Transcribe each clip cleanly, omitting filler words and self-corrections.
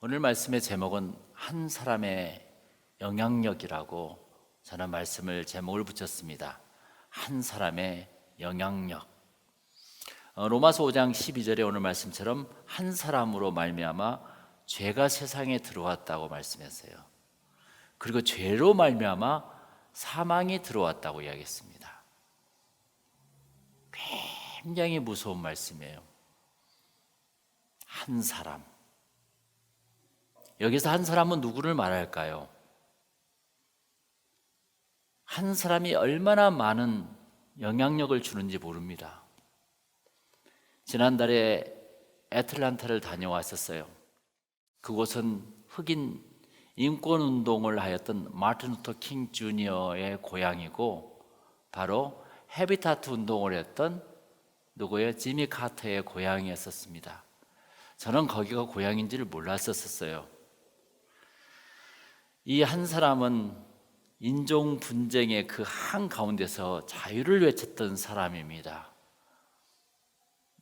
오늘 말씀의 제목은 한 사람의 영향력이라고 저는 말씀을 제목을 붙였습니다. 한 사람의 영향력. 로마서 5장 12절에 오늘 말씀처럼 한 사람으로 말미암아 죄가 세상에 들어왔다고 말씀했어요. 그리고 죄로 말미암아 사망이 들어왔다고 이야기했습니다. 굉장히 무서운 말씀이에요. 한 사람. 여기서 한 사람은 누구를 말할까요? 한 사람이 얼마나 많은 영향력을 주는지 모릅니다. 지난달에 애틀란타를 다녀왔었어요. 그곳은 흑인 인권운동을 하였던 마틴 루터 킹 주니어의 고향이고, 바로 헤비타트 운동을 했던 누구예요? 지미 카터의 고향이었었습니다. 저는 거기가 고향인지를 몰랐었어요. 이 한 사람은 인종 분쟁의 그 한가운데서 자유를 외쳤던 사람입니다.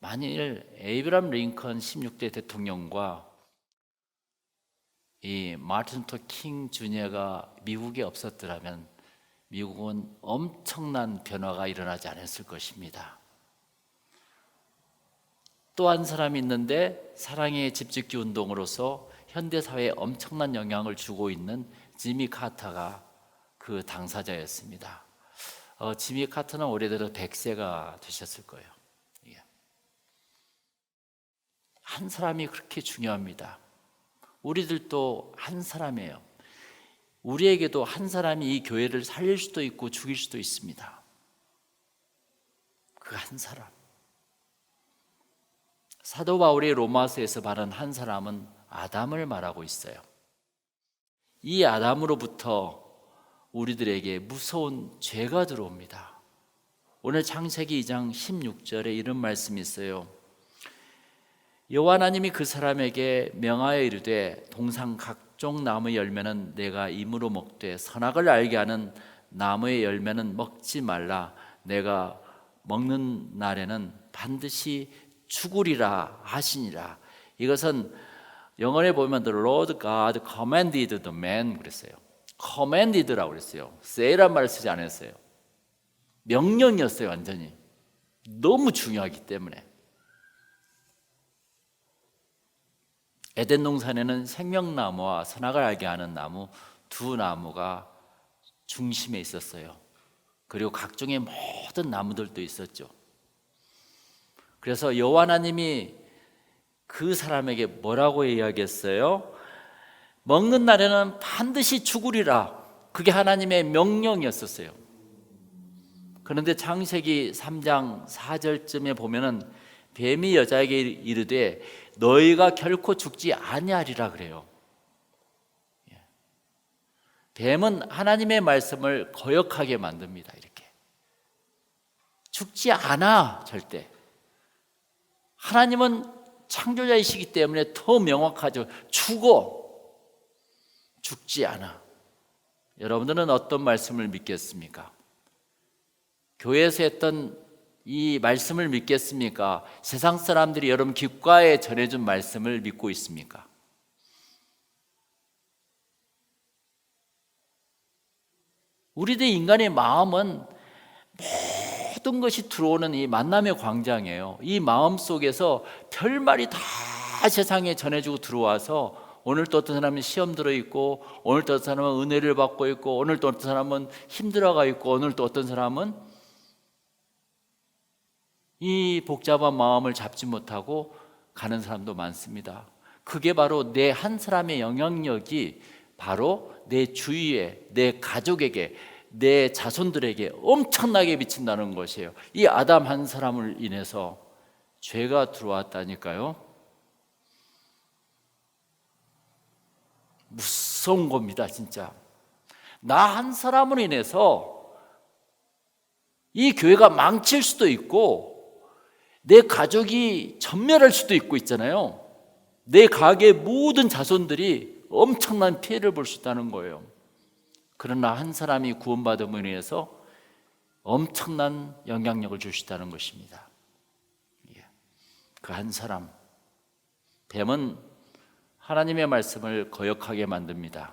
만일 에이브람 링컨 16대 대통령과 이 마틴 루터 킹 주니어가 미국에 없었더라면 미국은 엄청난 변화가 일어나지 않았을 것입니다. 또 한 사람이 있는데, 사랑의 집짓기 운동으로서 현대사회에 엄청난 영향을 주고 있는 지미 카터가 그 당사자였습니다. 지미 카터는 올해 들어 100세가 되셨을 거예요. 한 사람이 그렇게 중요합니다. 우리들도 한 사람이에요. 우리에게도 한 사람이 이 교회를 살릴 수도 있고 죽일 수도 있습니다. 그 한 사람. 사도 바울이 로마서에서 말한 한 사람은 아담을 말하고 있어요. 이 아담으로부터 우리들에게 무서운 죄가 들어옵니다. 오늘 창세기 2장 16절에 이런 말씀이 있어요. 여호와 하나님이 그 사람에게 명하여 이르되 동산 각종 나무의 열매는 내가 임으로 먹되 선악을 알게 하는 나무의 열매는 먹지 말라. 내가 먹는 날에는 반드시 죽으리라 하시니라. 이것은 영어에 보면 The Lord God commanded the man 그랬어요. commanded라고 그랬어요. say란 말을 쓰지 않았어요. 명령이었어요. 완전히 너무 중요하기 때문에. 에덴 동산에는 생명나무와 선악을 알게 하는 나무 두 나무가 중심에 있었어요. 그리고 각종의 모든 나무들도 있었죠. 그래서 여호와 하나님이 그 사람에게 뭐라고 이야기했어요? 먹는 날에는 반드시 죽으리라. 그게 하나님의 명령이었었어요. 그런데 창세기 3장 4절쯤에 보면은 뱀이 여자에게 이르되 너희가 결코 죽지 아니하리라 그래요. 뱀은 하나님의 말씀을 거역하게 만듭니다. 이렇게 죽지 않아. 절대. 하나님은 창조자이시기 때문에 더 명확하죠. 죽지 않아. 여러분들은 어떤 말씀을 믿겠습니까? 교회에서 했던 이 말씀을 믿겠습니까? 세상 사람들이 여러분 귓가에 전해준 말씀을 믿고 있습니까? 우리들 인간의 마음은 모든 것이 들어오는 이 만남의 광장이에요. 이 마음 속에서 별말이 다 세상에 전해지고 들어와서 오늘 또 어떤 사람은 시험 들어있고, 오늘 또 어떤 사람은 은혜를 받고 있고, 오늘 또 어떤 사람은 힘들어가 있고, 오늘 또 어떤 사람은 이 복잡한 마음을 잡지 못하고 가는 사람도 많습니다. 그게 바로 내 한 사람의 영향력이 바로 내 주위에, 내 가족에게, 내 자손들에게 엄청나게 미친다는 것이에요. 이 아담 한 사람을 인해서 죄가 들어왔다니까요. 무서운 겁니다, 진짜. 나 한 사람으로 인해서 이 교회가 망칠 수도 있고, 내 가족이 전멸할 수도 있고 있잖아요. 내 가게의 모든 자손들이 엄청난 피해를 볼 수 있다는 거예요. 그러나 한 사람이 구원받음으로 인해서 엄청난 영향력을 줄 수 있다는 것입니다. 그 한 사람. 뱀은 하나님의 말씀을 거역하게 만듭니다.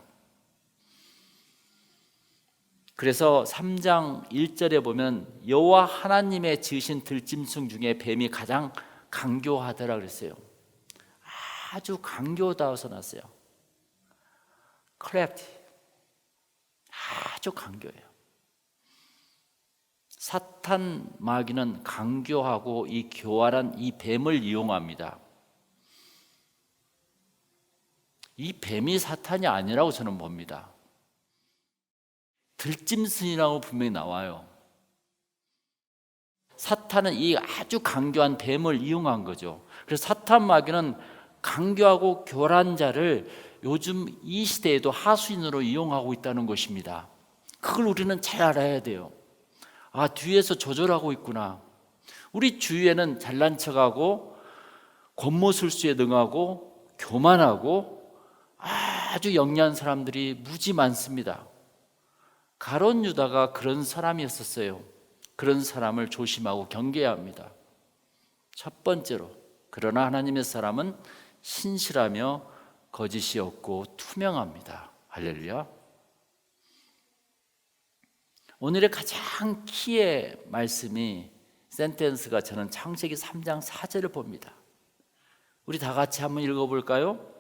그래서 3장 1절에 보면 여호와 하나님의 지으신 들짐승 중에 뱀이 가장 강교하더라 그랬어요. 아주 강교다워서 났어요. 크래프티, 아주 강교해요. 사탄 마귀는 강교하고 이 교활한 이 뱀을 이용합니다. 이 뱀이 사탄이 아니라고 저는 봅니다. 들짐승이라고 분명히 나와요. 사탄은 이 아주 강교한 뱀을 이용한 거죠. 그래서 사탄 마귀는 강교하고 교활한 자를 요즘 이 시대에도 하수인으로 이용하고 있다는 것입니다. 그걸 우리는 잘 알아야 돼요. 아, 뒤에서 조절하고 있구나. 우리 주위에는 잘난 척하고 권모술수에 능하고 교만하고 아주 영리한 사람들이 무지 많습니다. 가룟 유다가 그런 사람이었었어요. 그런 사람을 조심하고 경계해야 합니다. 첫 번째로, 그러나 하나님의 사람은 신실하며 거짓이 없고 투명합니다. 할렐루야. 오늘의 가장 키의 말씀이 센텐스가 저는 창세기 3장 4절을 봅니다. 우리 다 같이 한번 읽어볼까요?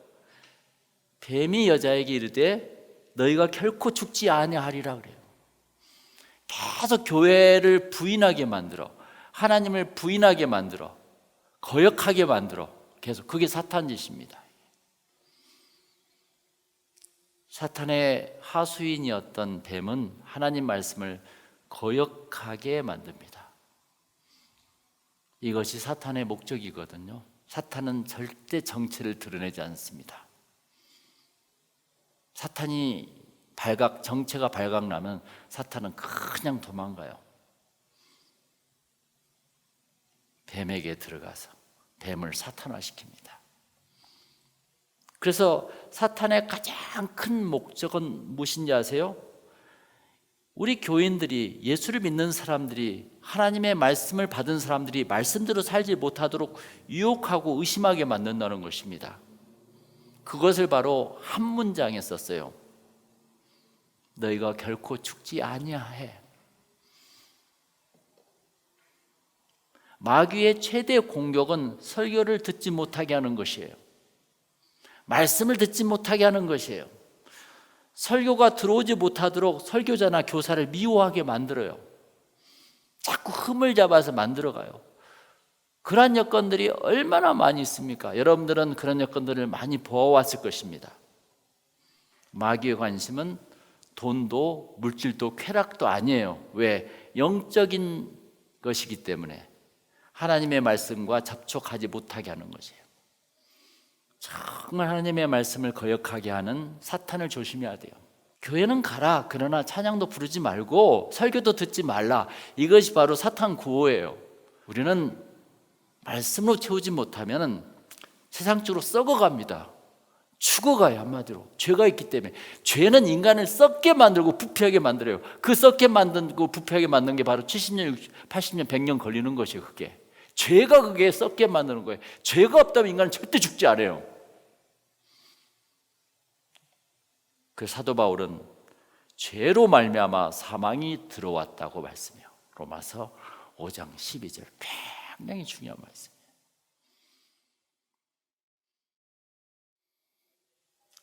뱀이 여자에게 이르되 너희가 결코 죽지 아니하리라 그래요. 계속 교회를 부인하게 만들어, 하나님을 부인하게 만들어, 거역하게 만들어, 계속 그게 사탄 짓입니다. 사탄의 하수인이었던 뱀은 하나님 말씀을 거역하게 만듭니다. 이것이 사탄의 목적이거든요. 사탄은 절대 정체를 드러내지 않습니다. 사탄이 정체가 발각나면 사탄은 그냥 도망가요. 뱀에게 들어가서 뱀을 사탄화시킵니다. 그래서 사탄의 가장 큰 목적은 무엇인지 아세요? 우리 교인들이, 예수를 믿는 사람들이, 하나님의 말씀을 받은 사람들이 말씀대로 살지 못하도록 유혹하고 의심하게 만든다는 것입니다. 그것을 바로 한 문장에 썼어요. 너희가 결코 죽지 아니하해. 마귀의 최대 공격은 설교를 듣지 못하게 하는 것이에요. 말씀을 듣지 못하게 하는 것이에요. 설교가 들어오지 못하도록 설교자나 교사를 미워하게 만들어요. 자꾸 흠을 잡아서 만들어가요. 그런 여건들이 얼마나 많이 있습니까? 여러분들은 그런 여건들을 많이 보아왔을 것입니다. 마귀의 관심은 돈도 물질도 쾌락도 아니에요. 왜? 영적인 것이기 때문에 하나님의 말씀과 접촉하지 못하게 하는 것이에요. 정말 하나님의 말씀을 거역하게 하는 사탄을 조심해야 돼요. 교회는 가라, 그러나 찬양도 부르지 말고 설교도 듣지 말라. 이것이 바로 사탄 구호예요. 우리는 말씀으로 채우지 못하면 세상적으로 썩어갑니다. 죽어가요. 한마디로 죄가 있기 때문에. 죄는 인간을 썩게 만들고 부패하게 만들어요. 그 썩게 만들고 부패하게 만든 게 바로 70년, 80년, 100년 걸리는 것이에요. 그게 죄가 그게 썩게 만드는 거예요. 죄가 없다면 인간은 절대 죽지 않아요. 그 사도 바울은 죄로 말미암아 사망이 들어왔다고 말씀해요. 로마서 5장 12절, 굉장히 중요한 말씀이에요.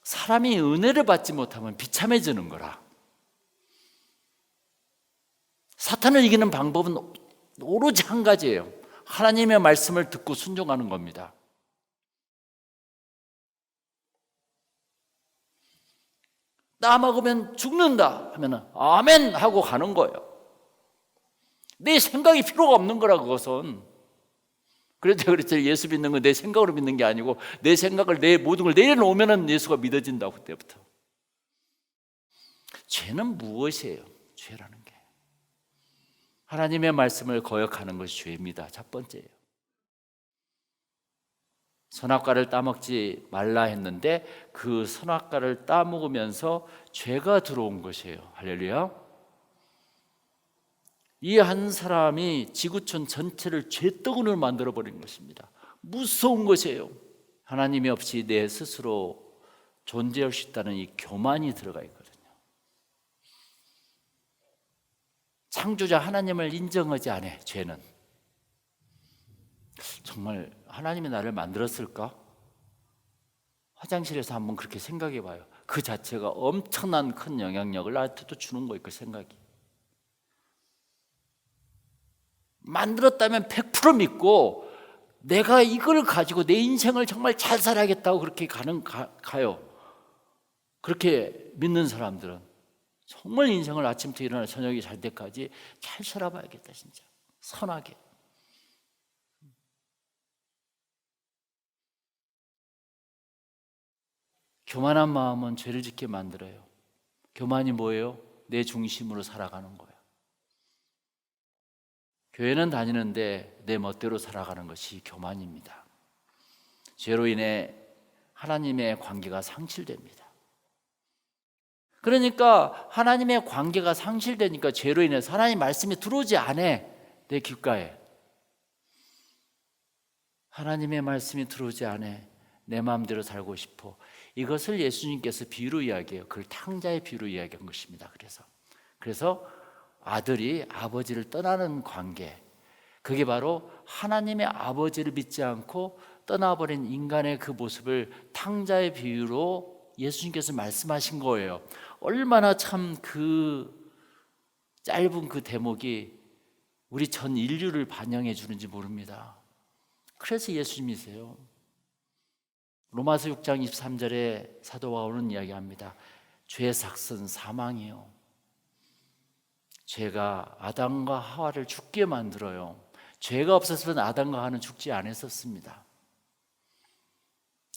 사람이 은혜를 받지 못하면 비참해지는 거라. 사탄을 이기는 방법은 오로지 한 가지예요. 하나님의 말씀을 듣고 순종하는 겁니다. 나 먹으면 죽는다 하면 아멘 하고 가는 거예요. 내 생각이 필요가 없는 거라. 그것은 그랬죠. 예수 믿는 건 내 생각으로 믿는 게 아니고 내 생각을, 내 모든 걸 내려놓으면 예수가 믿어진다고. 그때부터. 죄는 무엇이에요? 죄라는 게 하나님의 말씀을 거역하는 것이 죄입니다. 첫 번째예요. 선악과를 따먹지 말라 했는데 그 선악과를 따먹으면서 죄가 들어온 것이에요. 할렐루야. 이 한 사람이 지구촌 전체를 죄덩어리로 만들어버린 것입니다. 무서운 것이에요. 하나님이 없이 내 스스로 존재할 수 있다는 이 교만이 들어가 있거든요. 창조자 하나님을 인정하지 않아. 죄는 정말 하나님이 나를 만들었을까? 화장실에서 한번 그렇게 생각해 봐요. 그 자체가 엄청난 큰 영향력을 나한테도 주는 거예요. 그 생각이. 만들었다면 100% 믿고 내가 이걸 가지고 내 인생을 정말 잘 살아야겠다고 그렇게 가요. 그렇게 믿는 사람들은 정말 인생을 아침부터 일어나 저녁이 잘 때까지 잘 살아봐야겠다. 진짜 선하게. 교만한 마음은 죄를 짓게 만들어요. 교만이 뭐예요? 내 중심으로 살아가는 거예요. 교회는 다니는데 내 멋대로 살아가는 것이 교만입니다. 죄로 인해 하나님의 관계가 상실됩니다. 그러니까 하나님의 관계가 상실되니까 죄로 인해서 하나님 말씀이 들어오지 않아. 내 귓가에 하나님의 말씀이 들어오지 않아. 내 마음대로 살고 싶어. 이것을 예수님께서 비유로 이야기해요. 그걸 탕자의 비유로 이야기한 것입니다. 그래서 아들이 아버지를 떠나는 관계, 그게 바로 하나님의 아버지를 믿지 않고 떠나버린 인간의 그 모습을 탕자의 비유로 예수님께서 말씀하신 거예요. 얼마나 참 그 짧은 그 대목이 우리 전 인류를 반영해 주는지 모릅니다. 그래서 예수님이세요. 로마서 6장 23절에 사도 바울은 이야기합니다. 죄의 삭은 사망이요. 죄가 아담과 하와를 죽게 만들어요. 죄가 없었으면 아담과 하와는 죽지 않았었습니다.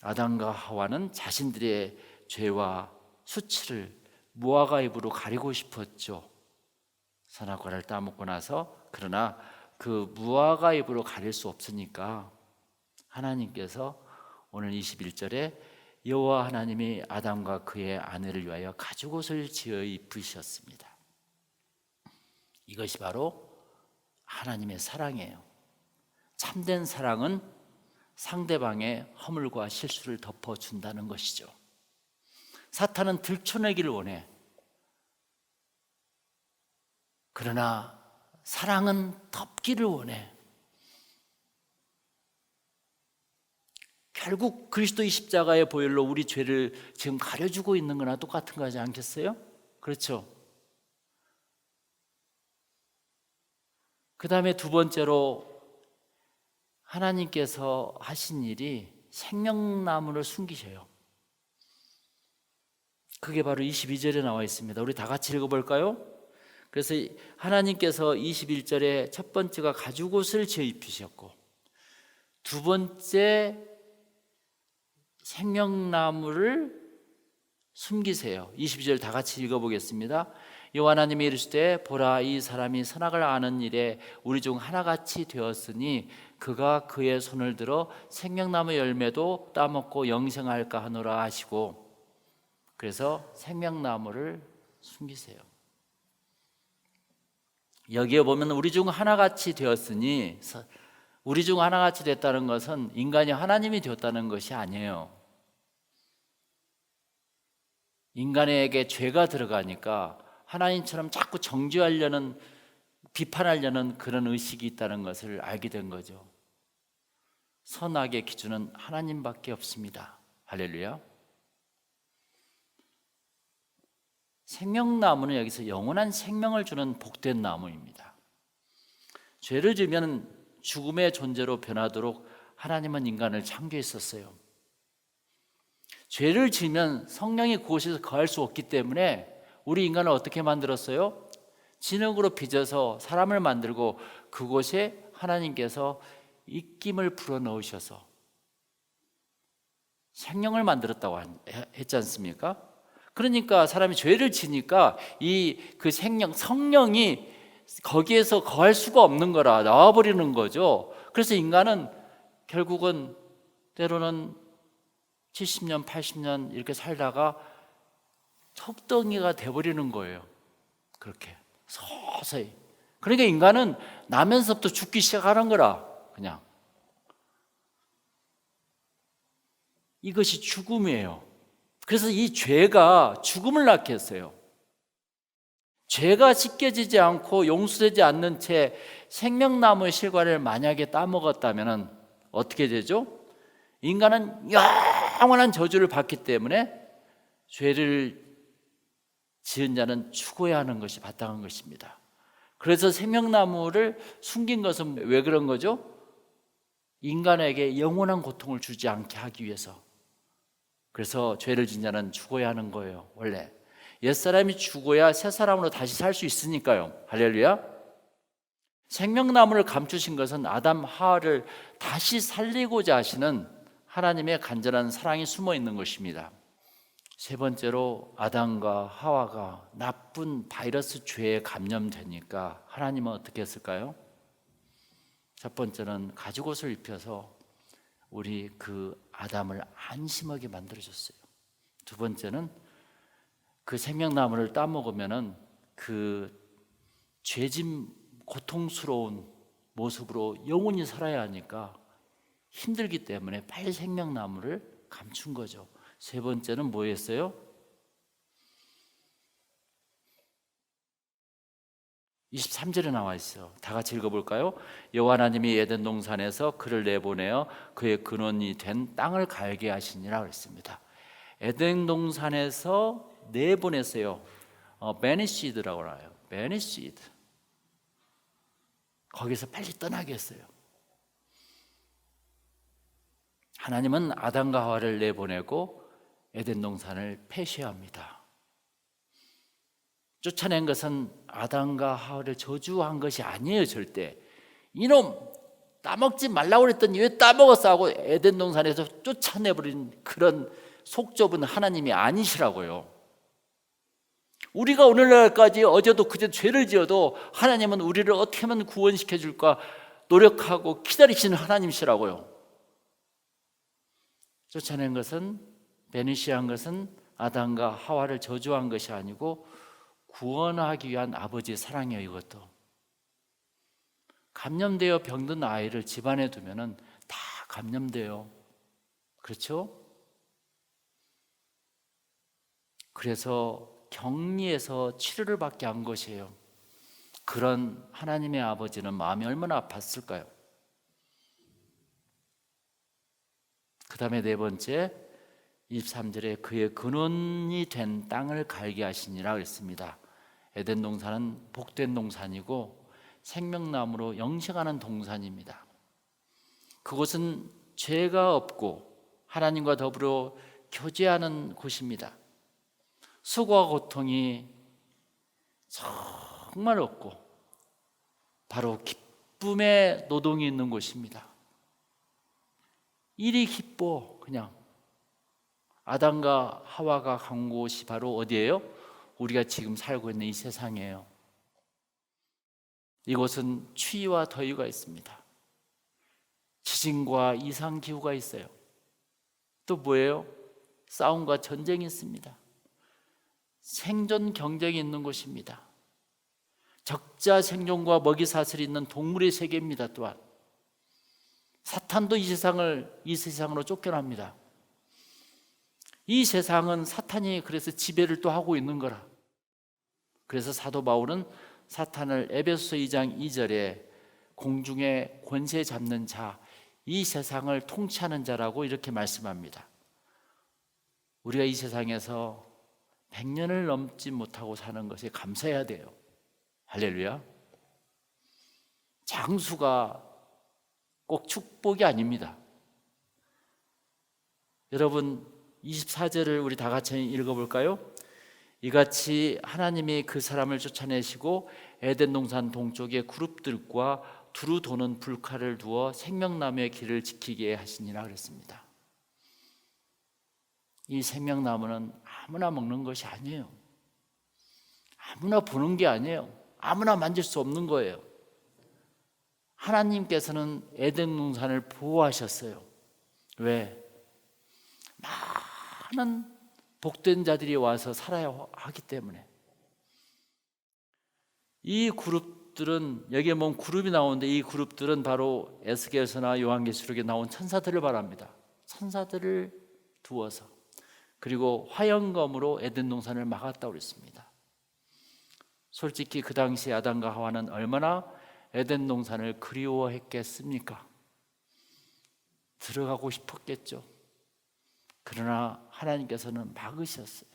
아담과 하와는 자신들의 죄와 수치를 무화과 잎으로 가리고 싶었죠. 선악과를 따먹고 나서. 그러나 그 무화과 잎으로 가릴 수 없으니까 하나님께서 오늘 21절에 여호와 하나님이 아담과 그의 아내를 위하여 가죽옷을 지어 입히셨습니다. 이것이 바로 하나님의 사랑이에요. 참된 사랑은 상대방의 허물과 실수를 덮어준다는 것이죠. 사탄은 들춰내기를 원해. 그러나 사랑은 덮기를 원해. 결국 그리스도의 십자가의 보혈로 우리 죄를 지금 가려주고 있는 거나 똑같은 거지 않겠어요? 그렇죠? 그 다음에 두 번째로 하나님께서 하신 일이 생명나무를 숨기셔요. 그게 바로 22절에 나와 있습니다. 우리 다 같이 읽어볼까요? 그래서 하나님께서 21절에 첫 번째가 가죽옷을 지어 입히셨고, 두 번째 생명나무를 숨기세요. 22절 다 같이 읽어보겠습니다. 여호와 하나님이 이르시되 보라, 이 사람이 선악을 아는 일에 우리 중 하나같이 되었으니 그가 그의 손을 들어 생명나무 열매도 따먹고 영생할까 하노라 하시고, 그래서 생명나무를 숨기세요. 여기에 보면 우리 중 하나같이 되었으니, 우리 중 하나같이 됐다는 것은 인간이 하나님이 되었다는 것이 아니에요. 인간에게 죄가 들어가니까 하나님처럼 자꾸 정죄하려는, 비판하려는 그런 의식이 있다는 것을 알게 된 거죠. 선악의 기준은 하나님밖에 없습니다. 할렐루야. 생명나무는 여기서 영원한 생명을 주는 복된 나무입니다. 죄를 지으면 죽음의 존재로 변하도록 하나님은 인간을 창조했었어요. 죄를 지으면 성령이 그곳에서 거할 수 없기 때문에 우리 인간을 어떻게 만들었어요? 진흙으로 빚어서 사람을 만들고 그곳에 하나님께서 입김을 불어넣으셔서 생명을 만들었다고 했지 않습니까? 그러니까 사람이 죄를 지니까 그 성령이 거기에서 거할 수가 없는 거라 나와버리는 거죠. 그래서 인간은 결국은 때로는 70년, 80년 이렇게 살다가 톱덩이가 돼버리는 거예요. 그렇게 서서히. 그러니까 인간은 나면서부터 죽기 시작하는 거라. 그냥 이것이 죽음이에요. 그래서 이 죄가 죽음을 낳게 했어요. 죄가 씻겨지지 않고 용서되지 않는 채 생명나무의 실과를 만약에 따먹었다면 어떻게 되죠? 인간은 영원한 저주를 받기 때문에 죄를 지은 자는 죽어야 하는 것이 마땅한 것입니다. 그래서 생명나무를 숨긴 것은 왜 그런 거죠? 인간에게 영원한 고통을 주지 않게 하기 위해서. 그래서 죄를 지은 자는 죽어야 하는 거예요. 원래 옛사람이 죽어야 새 사람으로 다시 살 수 있으니까요. 할렐루야. 생명나무를 감추신 것은 아담 하와를 다시 살리고자 하시는 하나님의 간절한 사랑이 숨어 있는 것입니다. 세 번째로 아담과 하와가 나쁜 바이러스 죄에 감염되니까 하나님은 어떻게 했을까요? 첫 번째는 가죽옷을 입혀서 우리 그 아담을 안심하게 만들어줬어요. 두 번째는 그 생명나무를 따먹으면은 그 죄짐 고통스러운 모습으로 영원히 살아야 하니까 힘들기 때문에 빨리 생명나무를 감춘 거죠. 세 번째는 뭐였어요? 23절에 나와 있어요. 다 같이 읽어볼까요? 여호와 하나님이 에덴 동산에서 그를 내보내어 그의 근원이 된 땅을 갈게 하시니라 그랬습니다. 에덴 동산에서 내보냈어요. 베니시드라고 해요. 베니시드. 거기서 빨리 떠나게 했어요. 하나님은 아담과 하와를 내보내고 에덴 동산을 폐쇄합니다. 쫓아낸 것은 아담과 하와를 저주한 것이 아니에요. 절대. 이놈 따먹지 말라고 그랬더니 왜 따먹었어 하고 에덴 동산에서 쫓아내버린 그런 속 좁은 하나님이 아니시라고요. 우리가 오늘날까지 어제도 그제 죄를 지어도 하나님은 우리를 어떻게 하면 구원시켜 줄까 노력하고 기다리시는 하나님이시라고요. 쫓아낸 것은, 베니시한 것은 아담과 하와를 저주한 것이 아니고 구원하기 위한 아버지의 사랑이에요. 이것도 감염되어 병든 아이를 집안에 두면은 다 감염돼요. 그렇죠? 그래서 격리해서 치료를 받게 한 것이에요. 그런 하나님의 아버지는 마음이 얼마나 아팠을까요? 그 다음에 네 번째 23절에 그의 근원이 된 땅을 갈게 하시니라 그랬습니다. 에덴 동산은 복된 동산이고 생명나무로 영생하는 동산입니다. 그곳은 죄가 없고 하나님과 더불어 교제하는 곳입니다. 수고와 고통이 정말 없고 바로 기쁨의 노동이 있는 곳입니다. 일이 기뻐. 그냥 아담과 하와가 간 곳이 바로 어디예요? 우리가 지금 살고 있는 이 세상이에요. 이곳은 추위와 더위가 있습니다. 지진과 이상기후가 있어요. 또 뭐예요? 싸움과 전쟁이 있습니다. 생존 경쟁이 있는 곳입니다. 적자 생존과 먹이 사슬이 있는 동물의 세계입니다. 또한 사탄도 이 세상으로 쫓겨납니다. 이 세상은 사탄이 그래서 지배를 또 하고 있는 거라. 그래서 사도 바울은 사탄을 에베소서 2장 2절에 공중의 권세 잡는 자, 이 세상을 통치하는 자라고 이렇게 말씀합니다. 우리가 이 세상에서 100년을 넘지 못하고 사는 것에 감사해야 돼요. 할렐루야. 장수가 꼭 축복이 아닙니다. 여러분 24절을 우리 다 같이 읽어볼까요? 이같이 하나님이 그 사람을 쫓아내시고 에덴 동산 동쪽에 그룹들과 두루 도는 불칼을 두어 생명나무의 길을 지키게 하시니라 그랬습니다. 이 생명나무는 아무나 먹는 것이 아니에요. 아무나 보는 게 아니에요. 아무나 만질 수 없는 거예요. 하나님께서는 에덴 동산을 보호하셨어요. 왜? 많은 복된 자들이 와서 살아야 하기 때문에. 이 그룹들은, 여기에 보면 그룹이 나오는데 이 그룹들은 바로 에스겔서나 요한계시록에 나온 천사들을 말합니다. 천사들을 두어서 그리고 화영검으로 에덴 동산을 막았다고 그랬습니다. 솔직히 그 당시 아담과 하와는 얼마나 에덴 동산을 그리워했겠습니까? 들어가고 싶었겠죠. 그러나 하나님께서는 막으셨어요.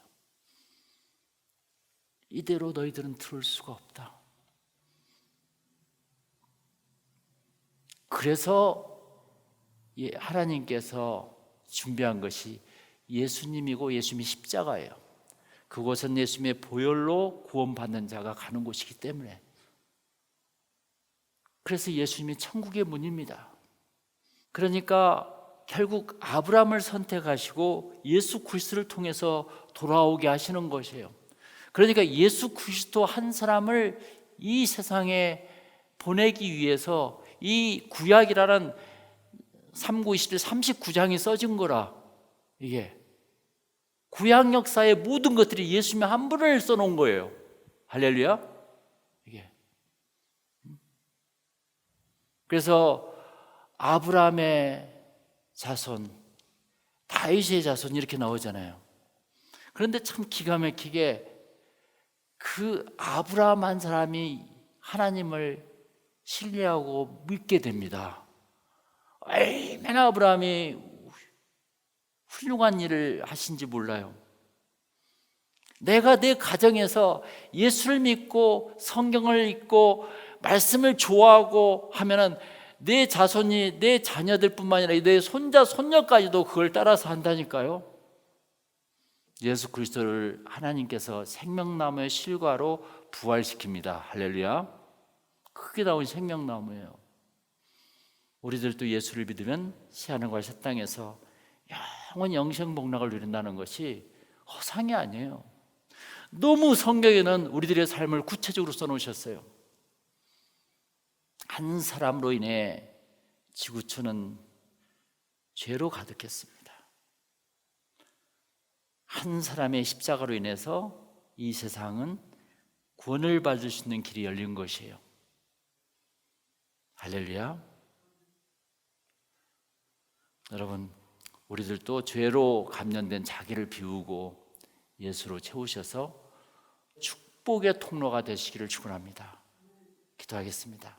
이대로 너희들은 들어올 수가 없다. 그래서 하나님께서 준비한 것이 예수님이고 예수님이 십자가예요. 그곳은 예수님의 보혈로 구원받는 자가 가는 곳이기 때문에. 그래서 예수님이 천국의 문입니다. 그러니까 결국 아브라함을 선택하시고 예수 그리스도를 통해서 돌아오게 하시는 것이에요. 그러니까 예수 그리스도 한 사람을 이 세상에 보내기 위해서 이 구약이라는 39, 39장이 써진 거라. 이게 구약 역사의 모든 것들이 예수님의 한 분을 써놓은 거예요. 할렐루야. 이게 그래서 아브라함의 자손, 다윗의 자손 이렇게 나오잖아요. 그런데 참 기가 막히게 그 아브라함 한 사람이 하나님을 신뢰하고 믿게 됩니다. 얼마나 아브라함이 훌륭한 일을 하신지 몰라요. 내가 내 가정에서 예수를 믿고 성경을 읽고 말씀을 좋아하고 하면은 내 자손이, 내 자녀들뿐만 아니라 내 손자, 손녀까지도 그걸 따라서 한다니까요. 예수 그리스도를 하나님께서 생명나무의 실과로 부활시킵니다. 할렐루야. 크게 나온 생명나무예요. 우리들도 예수를 믿으면 새하늘과 새 땅에서 영원 영생복락을 누린다는 것이 허상이 아니에요. 너무 성경에는 우리들의 삶을 구체적으로 써놓으셨어요. 한 사람으로 인해 지구촌은 죄로 가득했습니다. 한 사람의 십자가로 인해서 이 세상은 구원을 받을 수 있는 길이 열린 것이에요. 할렐루야. 여러분, 우리들도 죄로 감련된 자기를 비우고 예수로 채우셔서 축복의 통로가 되시기를 축원합니다. 기도하겠습니다.